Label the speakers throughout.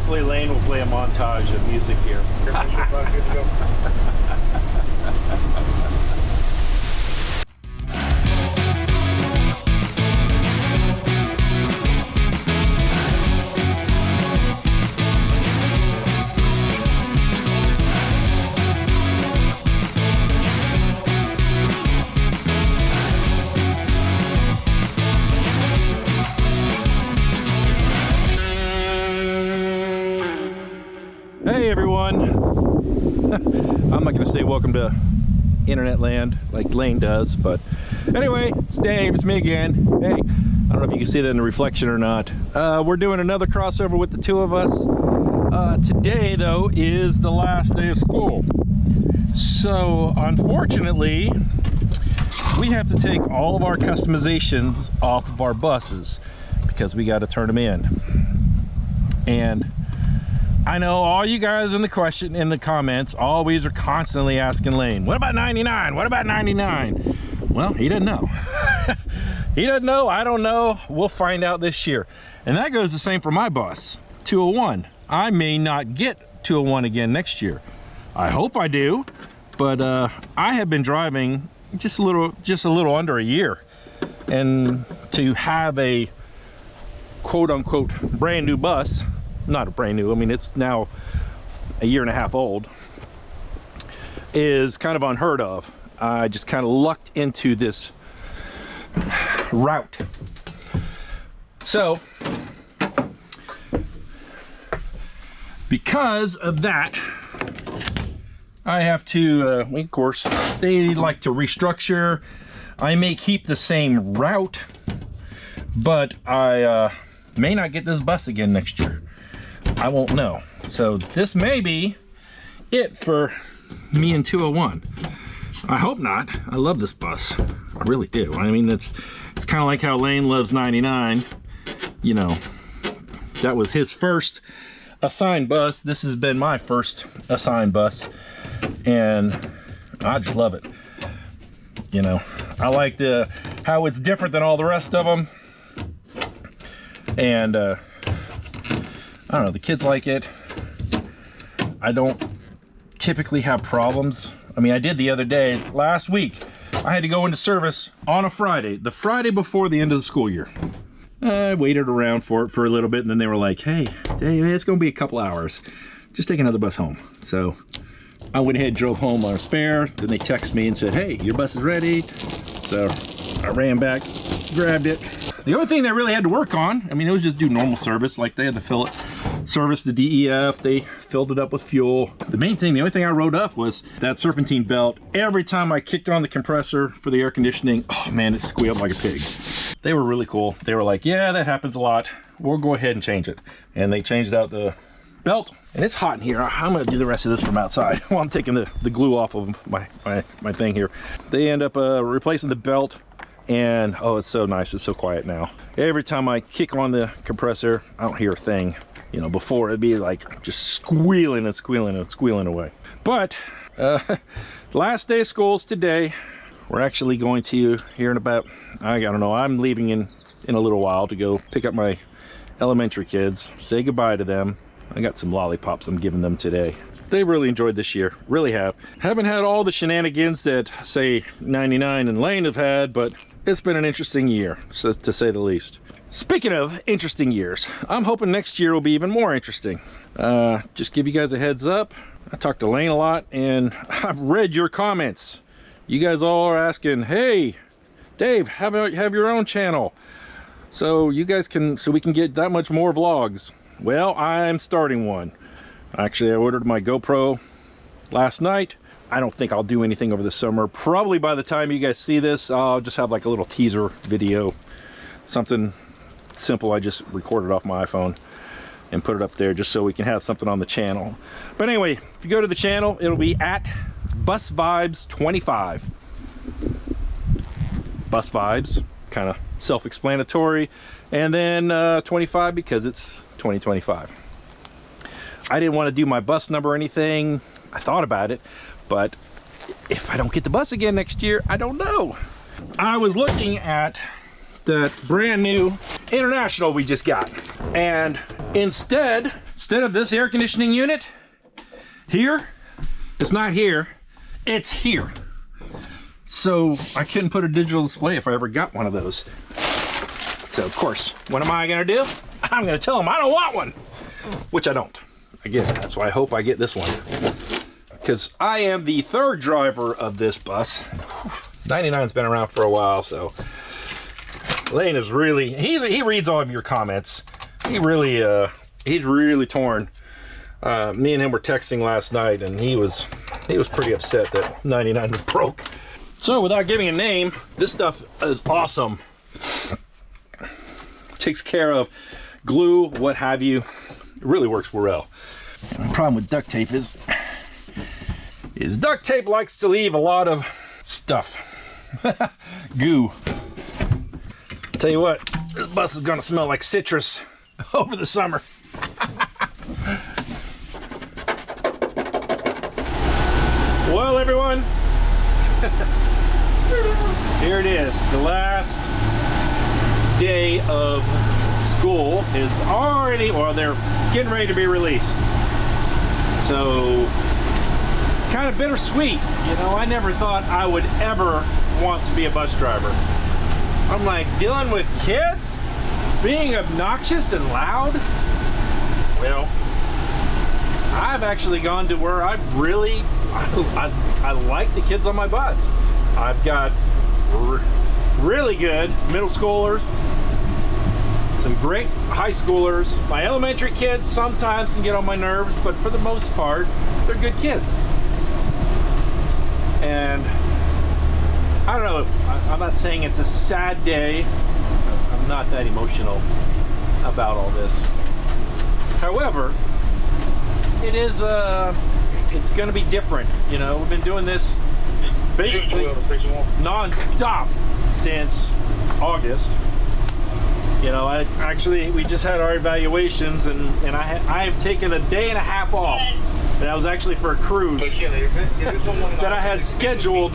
Speaker 1: Hopefully Lane will play a montage of music here. Hey everyone. I'm not gonna say welcome to internet land like Lane does, but anyway, it's Dave, it's me again. Hey, I don't know if you can see that in the reflection or not. We're doing another crossover with the two of us. Today though is the last day of school. So unfortunately, we have to take all of our customizations off of our buses because we got to turn them in. And I know all you guys in the comments always are constantly asking Lane, what about 99? What about 99? Well, he doesn't know. He doesn't know, I don't know. We'll find out this year. And that goes the same for my bus, 201. I may not get 201 again next year. I hope I do, but I have been driving just a little under a year. And to have a quote unquote brand new bus, not a brand new, I mean it's now a year and a half old, is kind of unheard of. I just kind of lucked into this route. So because of that, I have to, of course, they like to restructure. I may keep the same route, but I may not get this bus again next year. I won't know. So this may be it for me and 201. I hope not. I love this bus. I really do. I mean, it's kind of like how Lane loves 99. You know, that was his first assigned bus. This has been my first assigned bus, and I just love it. You know, I like how it's different than all the rest of them, and I don't know, the kids like it. I don't typically have problems. I mean, I did the other day, last week, I had to go into service on a Friday, the Friday before the end of the school year. I waited around for it for a little bit, and then they were like, hey, Dave, it's gonna be a couple hours. Just take another bus home. So I went ahead and drove home on a spare. Then they texted me and said, hey, your bus is ready. So I ran back, grabbed it. The only thing they really had to work on, I mean, it was just do normal service, like they had to fill it, service the DEF, they filled it up with fuel. The main thing, the only thing I wrote up was that serpentine belt. Every time I kicked on the compressor for the air conditioning, oh man, it squealed like a pig. They were really cool. They were like, yeah, that happens a lot. We'll go ahead and change it. And they changed out the belt. And it's hot in here. I'm gonna do the rest of this from outside while I'm taking the glue off of my thing here. They end up replacing the belt. And oh, it's so nice, it's so quiet now. Every time I kick on the compressor, I don't hear a thing. You know, before it'd be like just squealing and squealing and squealing away. But last day of school's today. We're actually going to, here in about, I don't know, I'm leaving in a little while to go pick up my elementary kids, say goodbye to them. I got some lollipops I'm giving them today. They really enjoyed this year, really have. Haven't had all the shenanigans that, say, 99 and Lane have had, but it's been an interesting year, to say the least. Speaking of interesting years, I'm hoping next year will be even more interesting. Just give you guys a heads up. I talked to Lane a lot, and I've read your comments. You guys all are asking, hey, Dave, have your own channel. So you guys can, so we can get that much more vlogs. Well, I'm starting one. Actually, I ordered my GoPro last night. I don't think I'll do anything over the summer. Probably by the time you guys see this, I'll just have like a little teaser video. Something simple I just recorded off my iPhone and put it up there just so we can have something on the channel. But anyway, if you go to the channel, it'll be at Bus Vibes 25. Bus Vibes, kind of self-explanatory. And then 25 because it's 2025. I didn't want to do my bus number or anything. I thought about it, but if I don't get the bus again next year, I don't know. I was looking at that brand new International we just got, and instead Instead of this air conditioning unit here, it's not here, it's here. So I couldn't put a digital display if I ever got one of those. So of course, what am I gonna do? I'm gonna tell them I don't want one, which I don't. Again, that's why I hope I get this one, because I am the third driver of this bus. 99's been around for a while, so Lane is really, he reads all of your comments. He really, he's really torn. Me and him were texting last night, and he was pretty upset that 99 was broke. So without giving a name, this stuff is awesome. Takes care of glue, what have you. It really works well. The problem with duct tape is duct tape likes to leave a lot of stuff. Goo. Tell you what, this bus is gonna smell like citrus over the summer. Well, everyone, here it is. The last day of school is already, or they're getting ready to be released. So it's kind of bittersweet. You know, I never thought I would ever want to be a bus driver. I'm like, dealing with kids, being obnoxious and loud. Well, I've actually gone to where I really, I like the kids on my bus. I've got really good middle schoolers, some great high schoolers. My elementary kids sometimes can get on my nerves, but for the most part, they're good kids. And I don't know, I'm not saying it's a sad day. I'm not that emotional about all this. However, it is, it's gonna be different. You know, we've been doing this basically non-stop since August. You know, we just had our evaluations, and I have taken a day and a half off. That was actually for a cruise that I had scheduled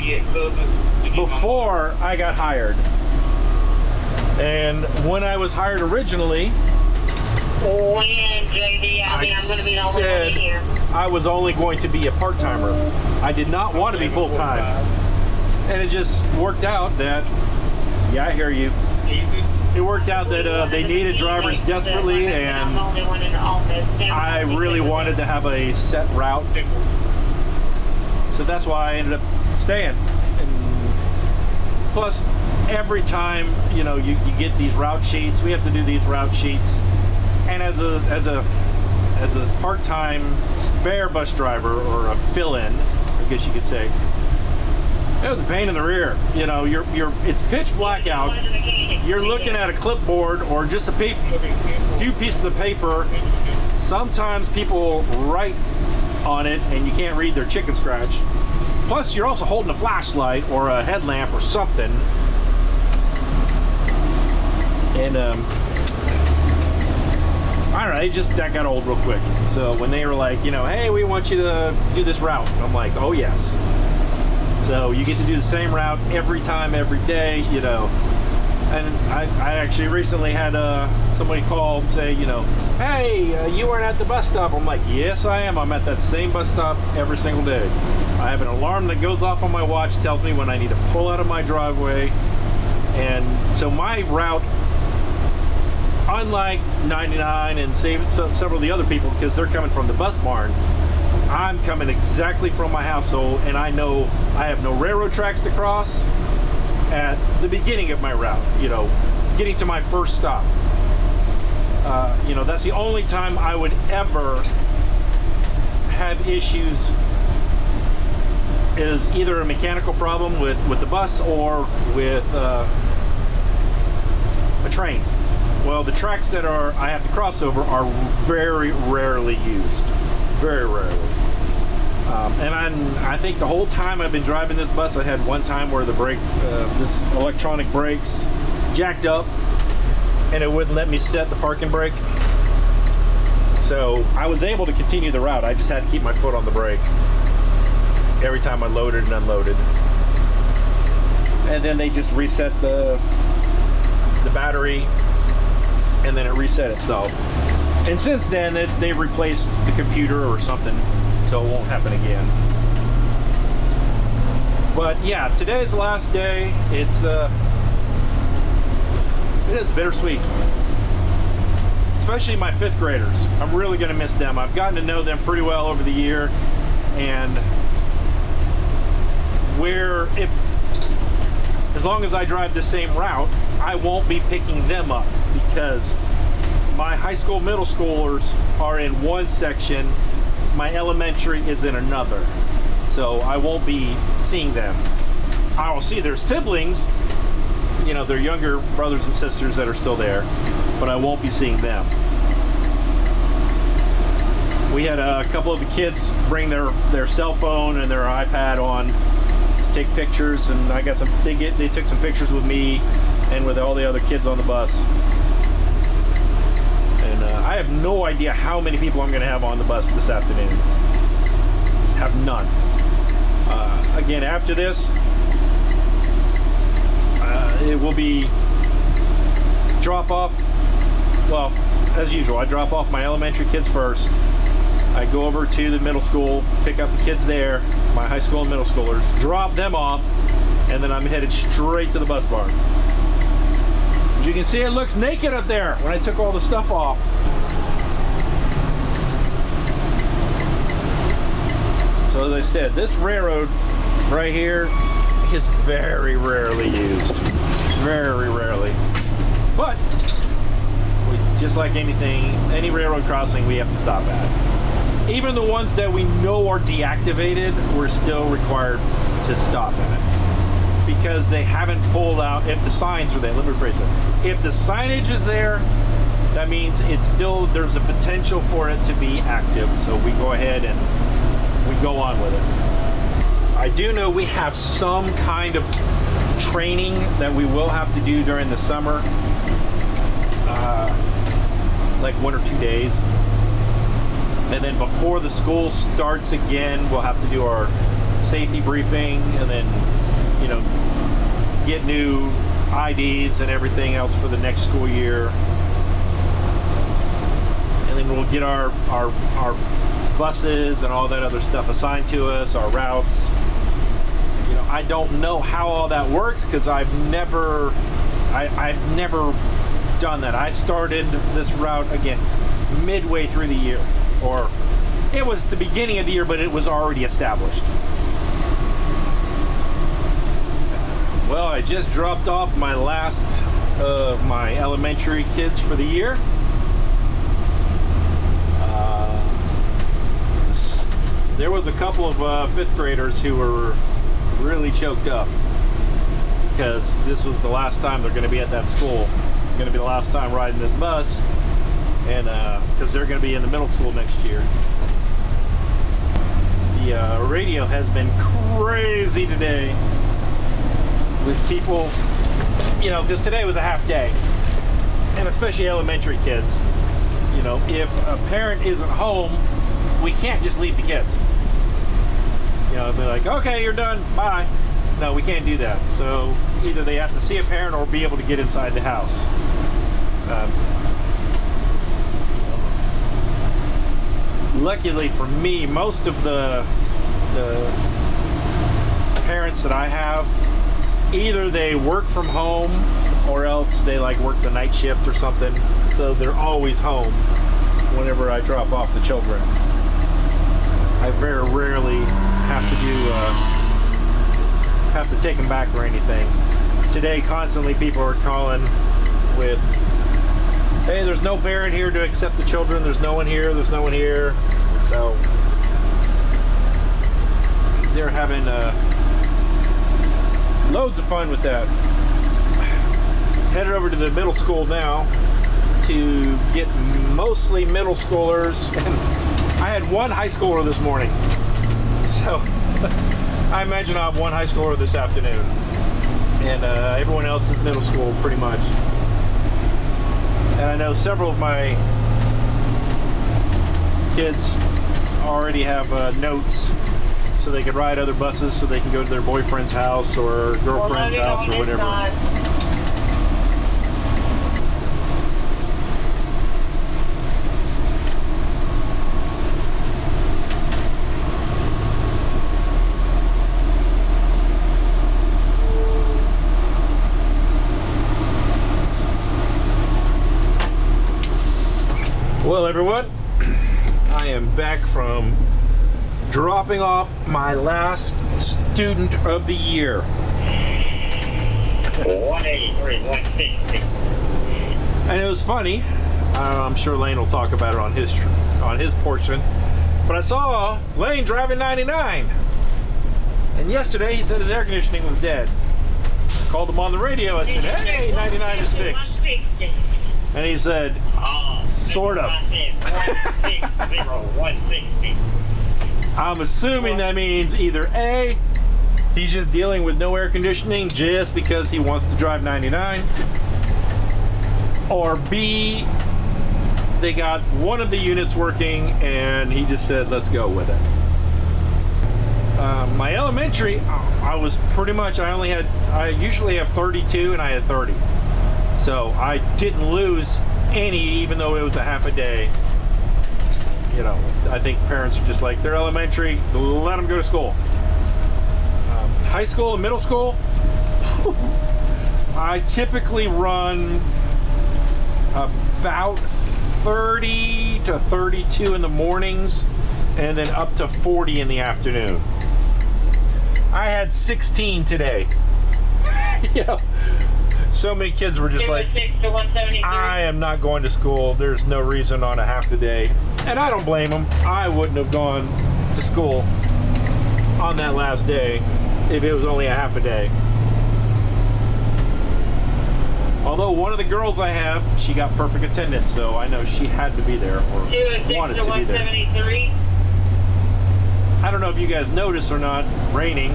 Speaker 1: before I got hired. And when I was hired originally, I said I was only going to be a part-timer. I did not want to be full-time. And it just worked out that, yeah, I hear you. It worked out that they needed drivers desperately, and I really wanted to have a set route. So that's why I ended up staying. And plus, every time, you know, you get these route sheets, we have to do these route sheets. And as a part-time spare bus driver, or a fill-in, I guess you could say, it was a pain in the rear. You know, it's pitch black out. You're looking at a clipboard or just a few pieces of paper. Sometimes people write on it and you can't read their chicken scratch. Plus, you're also holding a flashlight or a headlamp or something. And I don't know, that got old real quick. So when they were like, you know, hey, we want you to do this route, I'm like, oh yes. So you get to do the same route every time, every day, you know. And I actually recently had somebody call and say, you know, hey, you weren't at the bus stop. I'm like, yes, I am. I'm at that same bus stop every single day. I have an alarm that goes off on my watch, tells me when I need to pull out of my driveway. And so my route, unlike 99 and several of the other people, because they're coming from the bus barn, I'm coming exactly from my house. So, and I know I have no railroad tracks to cross at the beginning of my route, you know, getting to my first stop. You know, that's the only time I would ever have issues, is either a mechanical problem with the bus or with a train. Well, the tracks that I have to cross over are very rarely used, very rarely. And I think the whole time I've been driving this bus, I had one time where the brake, this electronic brakes jacked up and it wouldn't let me set the parking brake. So I was able to continue the route. I just had to keep my foot on the brake every time I loaded and unloaded. And then they just reset the battery, and then it reset itself. And since then, they've replaced the computer or something, so it won't happen again. But yeah, today's the last day. It is bittersweet. Especially my 5th graders. I'm really gonna miss them. I've gotten to know them pretty well over the year, and as long as I drive the same route, I won't be picking them up, because my high school, middle schoolers are in one section, my elementary is in another. So I won't be seeing them. I will see their siblings, you know, their younger brothers and sisters that are still there, but I won't be seeing them. We had a couple of the kids bring their cell phone and their iPad on to take pictures, and I got some. They took some pictures with me and with all the other kids on the bus. And I have no idea how many people I'm going to have on the bus this afternoon. Have none. Again, after this, it will be drop off. Well, as usual, I drop off my elementary kids first. I go over to the middle school, pick up the kids there, my high school and middle schoolers, drop them off, and then I'm headed straight to the bus barn. As you can see, it looks naked up there when I took all the stuff off. So as I said, this railroad right here is very rarely used. Very rarely. But just like anything, any railroad crossing, we have to stop at. Even the ones that we know are deactivated, we're still required to stop at, because they haven't pulled out. If the signs are there, let me rephrase it. If the signage is there, that means it's still, there's a potential for it to be active. So we go ahead and we go on with it. I do know we have some kind of training that we will have to do during the summer, like 1 or 2 days. And then before the school starts again, we'll have to do our safety briefing, and then, you know, get new IDs and everything else for the next school year. And then we'll get our buses and all that other stuff assigned to us, our routes. You know, I don't know how all that works, because I've never done that. I started this route again midway through the year, or it was the beginning of the year, but it was already established. Well, I just dropped off my last of my elementary kids for the year. There was a couple of 5th graders who were really choked up, because this was the last time they're going to be at that school. Going to be the last time riding this bus, and because they're going to be in the middle school next year. The radio has been crazy today with people, you know, because today was a half day, and especially elementary kids. You know, if a parent isn't home, we can't just leave the kids. You know, be like, okay, you're done, bye. No, we can't do that. So either they have to see a parent or be able to get inside the house. Luckily for me, most of the parents that I have, either they work from home or else they like work the night shift or something. So they're always home whenever I drop off the children. I very rarely have to take them back or anything. Today, constantly people are calling with, hey, there's no parent here to accept the children. There's no one here. There's no one here. So they're having loads of fun with that. Headed over to the middle school now to get mostly middle schoolers. And I had one high schooler this morning. So I imagine I'll have one high schooler this afternoon. And everyone else is middle school pretty much. And I know several of my kids already have notes so they can ride other buses, so they can go to their boyfriend's house or girlfriend's house or whatever. Well, everyone, I am back from dropping off my last student of the year.
Speaker 2: 183, 160.
Speaker 1: And it was funny. I'm sure Lane will talk about it on his portion. But I saw Lane driving 99. And yesterday he said his air conditioning was dead. I called him on the radio. I said, hey, 99 is fixed. And he said, sort of.
Speaker 2: 160, 160.
Speaker 1: I'm assuming that means either A, he's just dealing with no air conditioning just because he wants to drive 99, or B, they got one of the units working and he just said, let's go with it. My elementary, I was pretty much, I usually have 32 and I had 30. So I didn't lose any, even though it was a half a day. You know, I think parents are just like, they're elementary, let them go to school. High school and middle school, I typically run about 30 to 32 in the mornings and then up to 40 in the afternoon. I had 16 today. You know, so many kids were just like, I am not going to school. There's no reason on a half a day. And I don't blame them. I wouldn't have gone to school on that last day if it was only a half a day. Although one of the girls I have, she got perfect attendance, so I know she had to be there or wanted to be there. I don't know if you guys noticed or not, raining.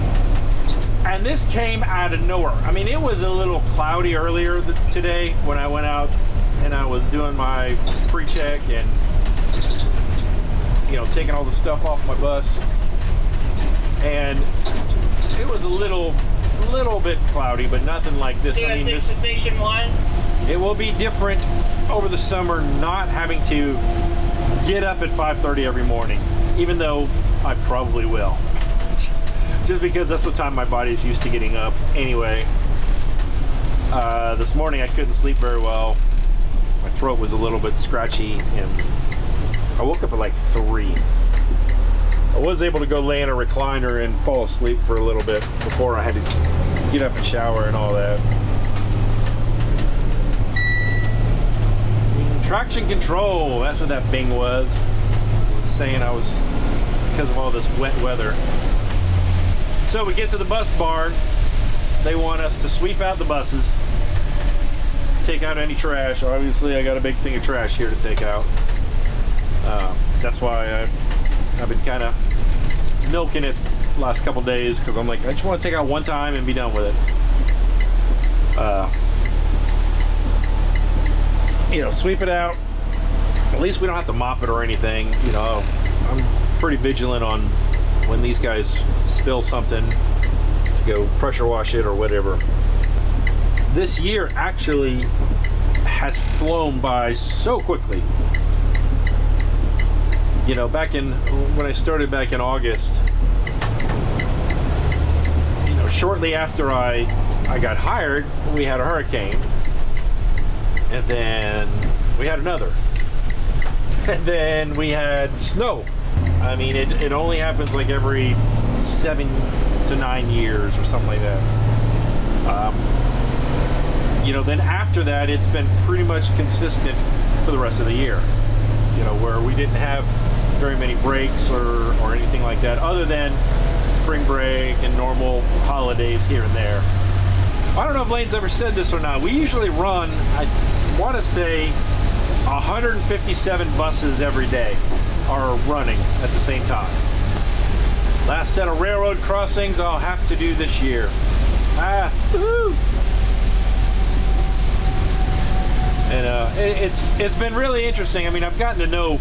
Speaker 1: And this came out of nowhere. I mean, it was a little cloudy earlier today when I went out and I was doing my pre-check and, you know, taking all the stuff off my bus. And it was a little bit cloudy, but nothing like this. I mean, it will be different over the summer, not having to get up at 5:30 every morning, even though I probably will. Just because that's what time my body is used to getting up anyway. This morning I couldn't sleep very well. My throat was a little bit scratchy and I woke up at like 3. I was able to go lay in a recliner and fall asleep for a little bit before I had to get up and shower and all that. Traction control, that's what that bing was. It was saying I was, because of all this wet weather. So we get to the bus barn. They want us to sweep out the buses, take out any trash. Obviously I got a big thing of trash here to take out. That's why I've been kind of milking it last couple days, because I'm like, I just want to take out one time and be done with it. You know, sweep it out. At least we don't have to mop it or anything. You know, I'm pretty vigilant on when these guys spill something to go pressure wash it or whatever. This year actually has flown by so quickly. You know, when I started back in August, you know, shortly after I got hired, we had a hurricane, and then we had another, and then we had snow. I mean, it only happens like every 7 to 9 years or something like that. You know, then after that, it's been pretty much consistent for the rest of the year. You know, where we didn't have very many breaks or anything like that, other than spring break and normal holidays here and there. I don't know if Lane's ever said this or not. We usually run, I want to say, 157 buses every day are running at the same time. Last set of railroad crossings I'll have to do this year. Woo! And it's been really interesting. I mean, I've gotten to know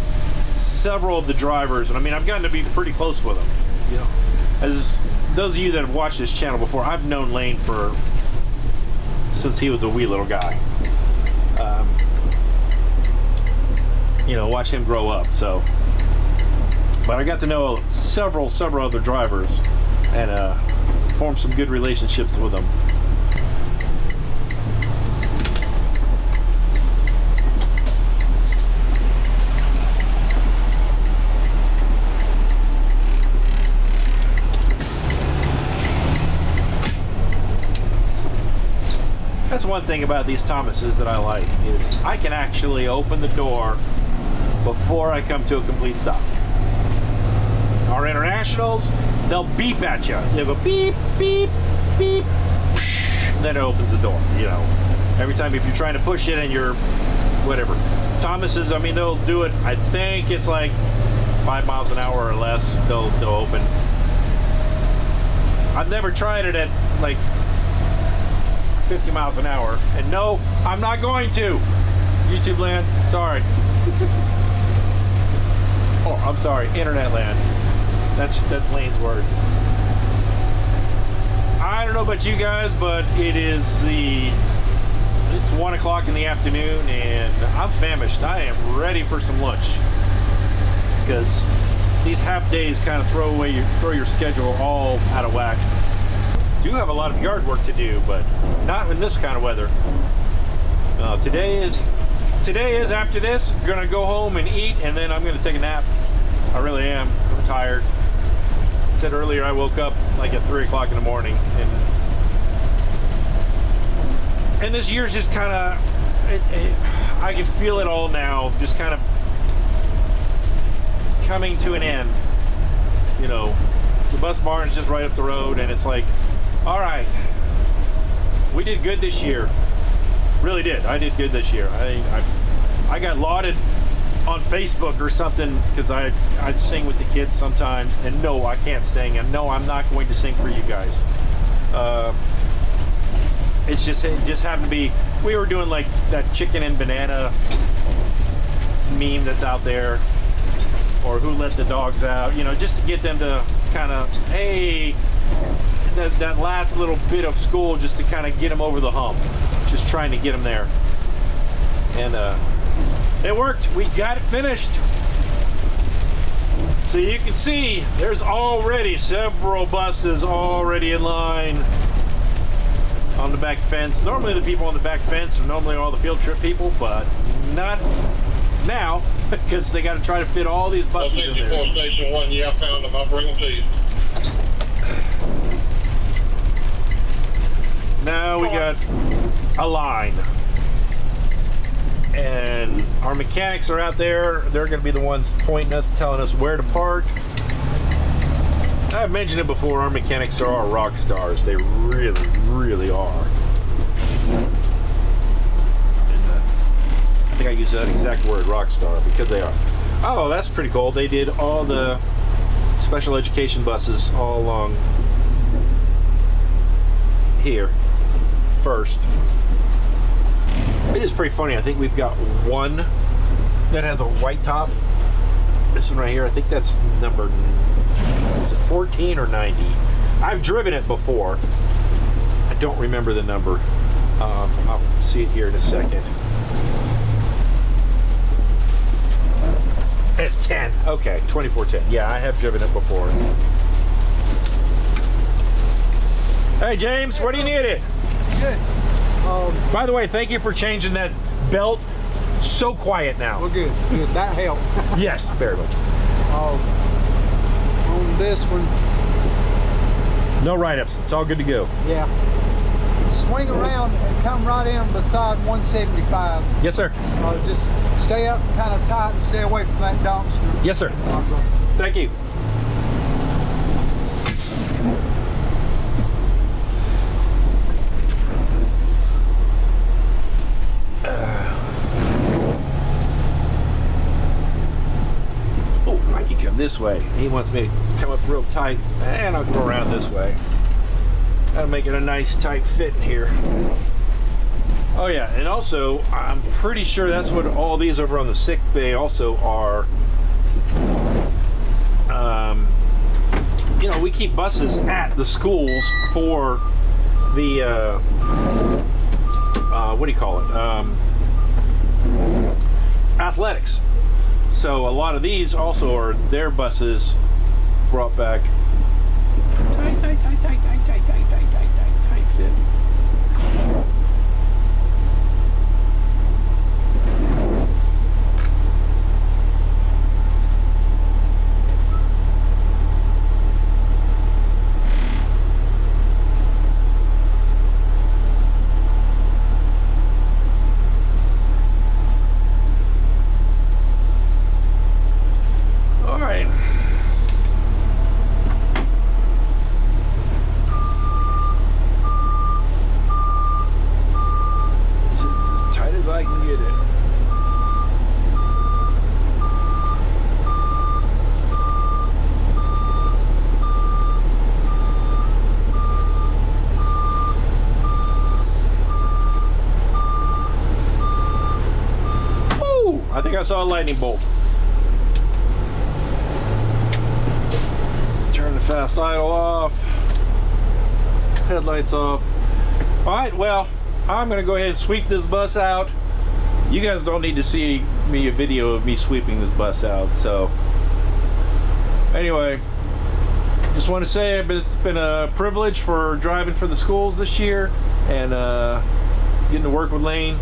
Speaker 1: several of the drivers, and I mean, I've gotten to be pretty close with them. You know, as those of you that have watched this channel before, I've known Lane since he was a wee little guy. You know, watch him grow up. So, but I got to know several other drivers and formed some good relationships with them. That's one thing about these Thomases that I like, is I can actually open the door before I come to a complete stop. Our internationals, they'll beep at you. They'll go beep, beep, beep, whoosh, then it opens the door, you know. Every time if you're trying to push it and you're, whatever. Thomases, I mean, they'll do it, I think it's like 5 miles an hour or less, they'll open. I've never tried it at like 50 miles an hour, and no, I'm not going to. YouTube land, sorry. Oh, I'm sorry, internet land. That's Lane's word. I don't know about you guys, but it's 1 o'clock in the afternoon, and I'm famished. I am ready for some lunch, because these half days kind of throw your schedule all out of whack. Do have a lot of yard work to do, but not in this kind of weather. Today is after this, gonna go home and eat, and then I'm gonna take a nap. I really am. I'm tired. I said earlier I woke up like at 3 o'clock in the morning, and this year's just kind of, I can feel it all now, just kind of coming to an end. You know, the bus barn's just right up the road, and it's like, all right, we did good this year. Really did. I did good this year. I got lauded on Facebook or something because I'd sing with the kids sometimes, and no, I can't sing, and no, I'm not going to sing for you guys. It just happened to be, we were doing like that chicken and banana meme that's out there, or who let the dogs out, you know, just to get them to kind of, hey, that last little bit of school, just to kind of get them over the hump, just trying to get them there. And it worked. We got it finished. So you can see there's already several buses already in line on the back fence. Normally the people on the back fence are normally all the field trip people, but not now, because they got to try to fit all these buses in there.
Speaker 3: Station 1, yeah, I found them. I'll bring them to you.
Speaker 1: Now we got a line, and our mechanics are out there. They're going to be the ones pointing us, telling us where to park. I've mentioned it before, our mechanics are our rock stars. They really, really are. And, I think I used that exact word, rock star, because they are. Oh, that's pretty cool. They did all the special education buses all along here first. It is pretty funny. I think we've got one that has a white top. This one right here, I think that's number, is it 14 or 90? I've driven it before. I don't remember the number. I'll see it here in a second. It's 10. Okay, 2410. Yeah, I have driven it before. Hey, James, where do you need it?
Speaker 4: Good.
Speaker 1: By the way, thank you for changing that belt. So quiet now.
Speaker 4: Well, good. That helped.
Speaker 1: Yes, very much.
Speaker 4: On this one,
Speaker 1: No write-ups. It's all good to go.
Speaker 4: yeah. Swing around and come right in beside 175.
Speaker 1: Yes, sir.
Speaker 4: Just stay up kind of tight and stay away from that dumpster.
Speaker 1: Yes, sir. Thank you. Oh, I can come this way. He wants me to come up real tight, and I'll go around this way. That'll make it a nice tight fit in here. Oh yeah, and also I'm pretty sure that's what all these over on the sick bay also are. You know, we keep buses at the schools for the what do you call it? Athletics. So a lot of these also are their buses brought back. Tight fit. saw a lightning bolt. Turn the fast idle off. Headlights off. All right, well, I'm gonna go ahead and sweep this bus out. You guys don't need to see me a video of me sweeping this bus out, so anyway, just want to say it's been a privilege for driving for the schools this year and getting to work with Lane,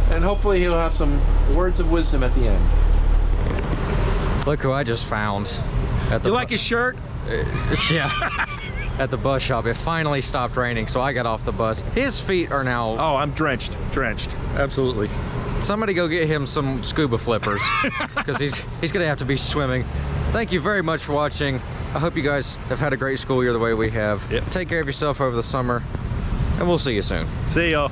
Speaker 1: and hopefully he'll have some words of wisdom at the end.
Speaker 5: Look who I just found at the
Speaker 1: You like his shirt?
Speaker 5: yeah, at the bus shop. It finally stopped raining, so I got off the bus. His feet are now...
Speaker 1: Oh, I'm drenched, absolutely.
Speaker 5: Somebody go get him some scuba flippers, because he's gonna have to be swimming. Thank you very much for watching. I hope you guys have had a great school year the way we have.
Speaker 1: Yep.
Speaker 5: Take care of yourself over the summer, and we'll see you soon.
Speaker 1: See y'all.